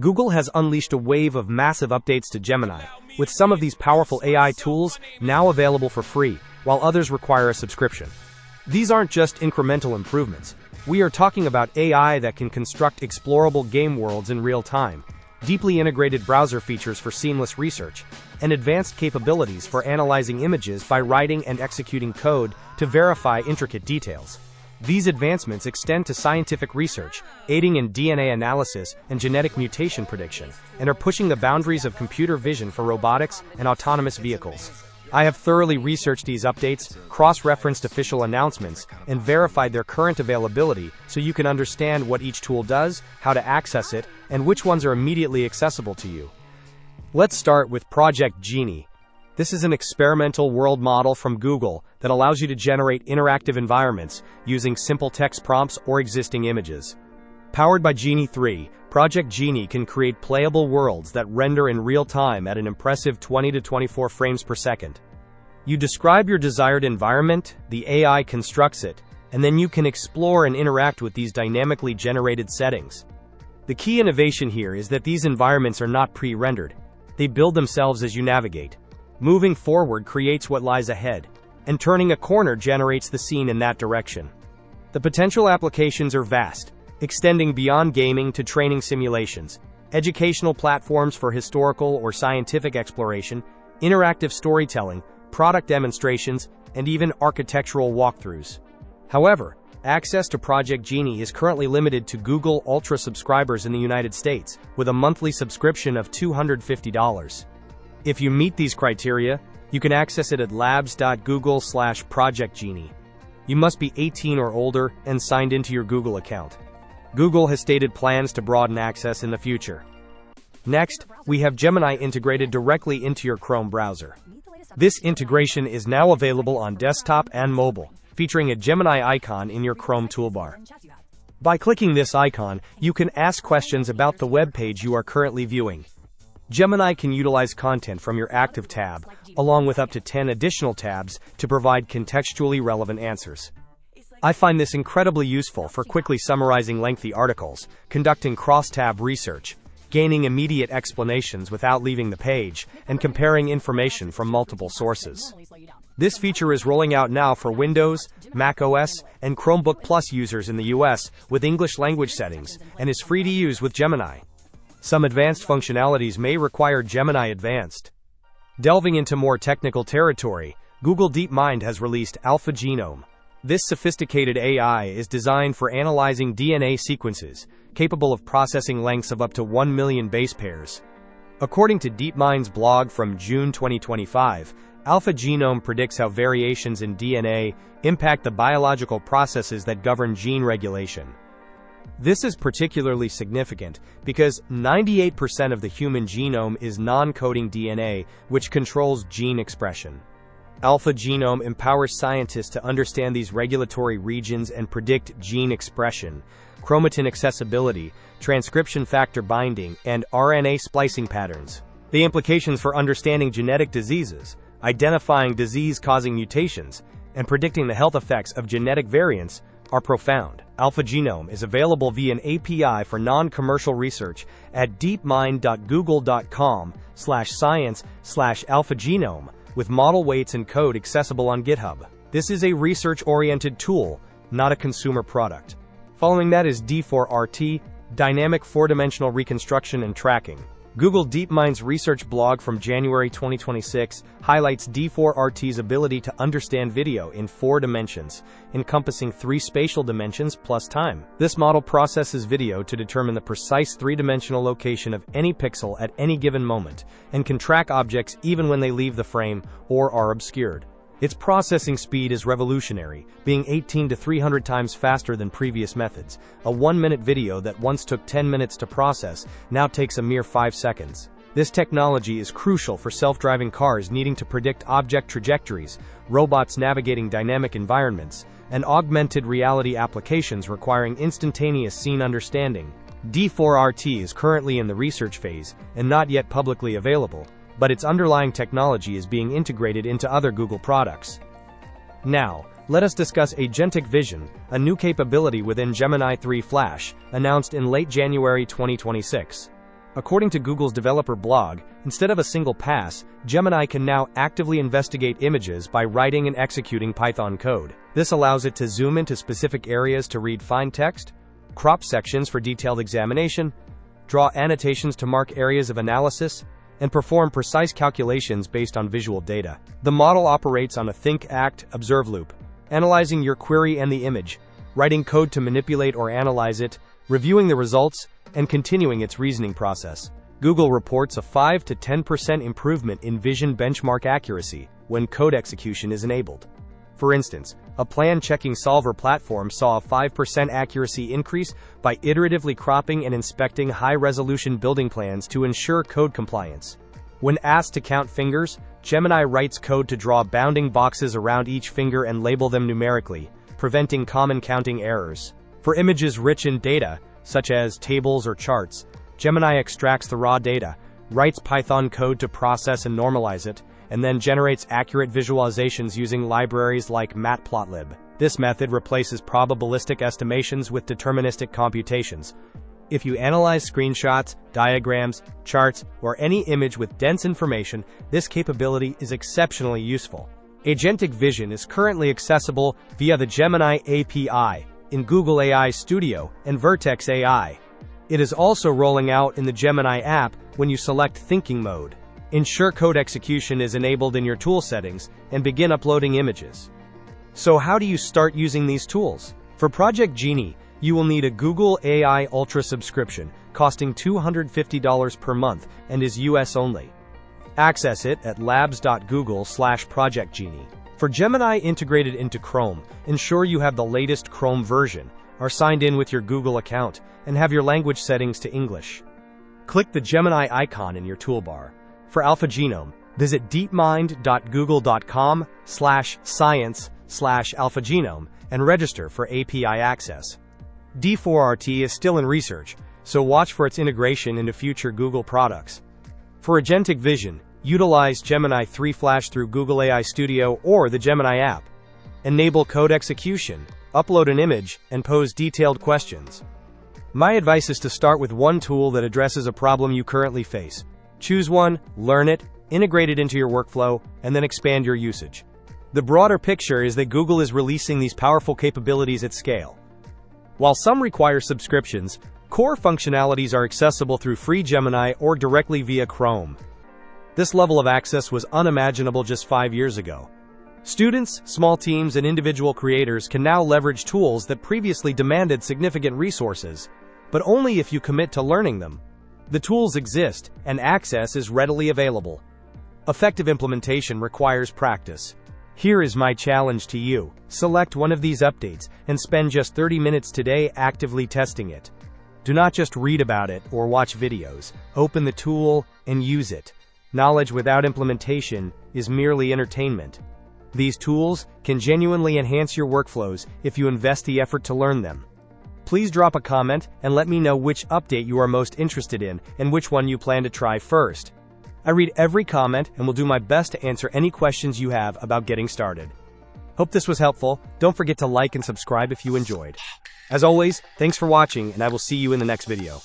Google has unleashed a wave of massive updates to Gemini, with some of these powerful AI tools now available for free, while others require a subscription. These aren't just incremental improvements. We are talking about AI that can construct explorable game worlds in real time, deeply integrated browser features for seamless research, and advanced capabilities for analyzing images by writing and executing code to verify intricate details. These advancements extend to scientific research, aiding in DNA analysis and genetic mutation prediction, and are pushing the boundaries of computer vision for robotics and autonomous vehicles. I have thoroughly researched these updates, cross-referenced official announcements, and verified their current availability so you can understand what each tool does, how to access it, and which ones are immediately accessible to you. Let's start with Project Genie. This is an experimental world model from Google that allows you to generate interactive environments using simple text prompts or existing images. Powered by Genie 3, Project Genie can create playable worlds that render in real time at an impressive 20 to 24 frames per second. You describe your desired environment, the AI constructs it, and then you can explore and interact with these dynamically generated settings. The key innovation here is that these environments are not pre-rendered. They build themselves as you navigate. Moving forward creates what lies ahead, and turning a corner generates the scene in that direction. The potential applications are vast, extending beyond gaming to training simulations, educational platforms for historical or scientific exploration, interactive storytelling, product demonstrations, and even architectural walkthroughs. However, access to Project Genie is currently limited to Google Ultra subscribers in the United States, with a monthly subscription of $250. If you meet these criteria, you can access it at labs.google/projectgenie. You must be 18 or older and signed into your Google account. Google has stated plans to broaden access in the future. Next, we have Gemini integrated directly into your Chrome browser. This integration is now available on desktop and mobile, featuring a Gemini icon in your Chrome toolbar. By clicking this icon, you can ask questions about the web page you are currently viewing. Gemini can utilize content from your active tab, along with up to 10 additional tabs, to provide contextually relevant answers. I find this incredibly useful for quickly summarizing lengthy articles, conducting cross-tab research, gaining immediate explanations without leaving the page, and comparing information from multiple sources. This feature is rolling out now for Windows, Mac OS, and Chromebook Plus users in the US with English language settings, and is free to use with Gemini. Some advanced functionalities may require Gemini Advanced. Delving into more technical territory, Google DeepMind has released Alpha Genome. This sophisticated AI is designed for analyzing DNA sequences, capable of processing lengths of up to 1 million base pairs. According to DeepMind's blog from June 2025, Alpha Genome predicts how variations in DNA impact the biological processes that govern gene regulation. This is particularly significant because 98% of the human genome is non-coding DNA, which controls gene expression. Alpha Genome empowers scientists to understand these regulatory regions and predict gene expression, chromatin accessibility, transcription factor binding, and RNA splicing patterns. The implications for understanding genetic diseases, identifying disease-causing mutations, and predicting the health effects of genetic variants are profound. Alpha Genome is available via an API for non-commercial research at deepmind.google.com/science/alphagenome, with model weights and code accessible on GitHub. This is a research-oriented tool, not a consumer product. Following that is D4RT, Dynamic Four-Dimensional Reconstruction and Tracking. Google DeepMind's research blog from January 2026 highlights D4RT's ability to understand video in 4 dimensions, encompassing 3 spatial dimensions plus time. This model processes video to determine the precise 3-dimensional location of any pixel at any given moment, and can track objects even when they leave the frame or are obscured. Its processing speed is revolutionary, being 18 to 300 times faster than previous methods. A 1-minute video that once took 10 minutes to process now takes a mere 5 seconds. This technology is crucial for self-driving cars needing to predict object trajectories, robots navigating dynamic environments, and augmented reality applications requiring instantaneous scene understanding. D4RT is currently in the research phase and not yet publicly available, but its underlying technology is being integrated into other Google products. Now, let us discuss Agentic Vision, a new capability within Gemini 3 Flash, announced in late January 2026. According to Google's developer blog, instead of a single pass, Gemini can now actively investigate images by writing and executing Python code. This allows it to zoom into specific areas to read fine text, crop sections for detailed examination, draw annotations to mark areas of analysis, and perform precise calculations based on visual data. The model operates on a think, act, observe loop, analyzing your query and the image, writing code to manipulate or analyze it, reviewing the results, and continuing its reasoning process. Google reports a 5 to 10% improvement in vision benchmark accuracy when code execution is enabled. For instance, a plan-checking solver platform saw a 5% accuracy increase by iteratively cropping and inspecting high-resolution building plans to ensure code compliance. When asked to count fingers, Gemini writes code to draw bounding boxes around each finger and label them numerically, preventing common counting errors. For images rich in data, such as tables or charts, Gemini extracts the raw data, writes Python code to process and normalize it, and then generates accurate visualizations using libraries like Matplotlib. This method replaces probabilistic estimations with deterministic computations. If you analyze screenshots, diagrams, charts, or any image with dense information, this capability is exceptionally useful. Agentic Vision is currently accessible via the Gemini API in Google AI Studio and Vertex AI. It is also rolling out in the Gemini app when you select thinking mode. Ensure code execution is enabled in your tool settings and begin uploading images. So how do you start using these tools? For Project Genie, you will need a Google AI Ultra subscription, costing $250 per month and is US only. Access it at labs.google/projectgenie. For Gemini integrated into Chrome, ensure you have the latest Chrome version, are signed in with your Google account, and have your language settings to English. Click the Gemini icon in your toolbar. For Alpha Genome, visit deepmind.google.com/science/alphagenome and register for API access. D4RT is still in research, so watch for its integration into future Google products. For Agentic Vision, utilize Gemini 3 Flash through Google AI Studio or the Gemini app. Enable code execution, upload an image, and pose detailed questions. My advice is to start with one tool that addresses a problem you currently face. Choose one, learn it, integrate it into your workflow, and then expand your usage. The broader picture is that Google is releasing these powerful capabilities at scale. While some require subscriptions, core functionalities are accessible through free Gemini or directly via Chrome. This level of access was unimaginable just 5 years ago. Students, small teams, and individual creators can now leverage tools that previously demanded significant resources, but only if you commit to learning them. The tools exist, and access is readily available. Effective implementation requires practice. Here is my challenge to you. Select one of these updates and spend just 30 minutes today actively testing it. Do not just read about it or watch videos. Open the tool and use it. Knowledge without implementation is merely entertainment. These tools can genuinely enhance your workflows if you invest the effort to learn them. Please drop a comment and let me know which update you are most interested in and which one you plan to try first. I read every comment and will do my best to answer any questions you have about getting started. Hope this was helpful. Don't forget to like and subscribe if you enjoyed. As always, thanks for watching, and I will see you in the next video.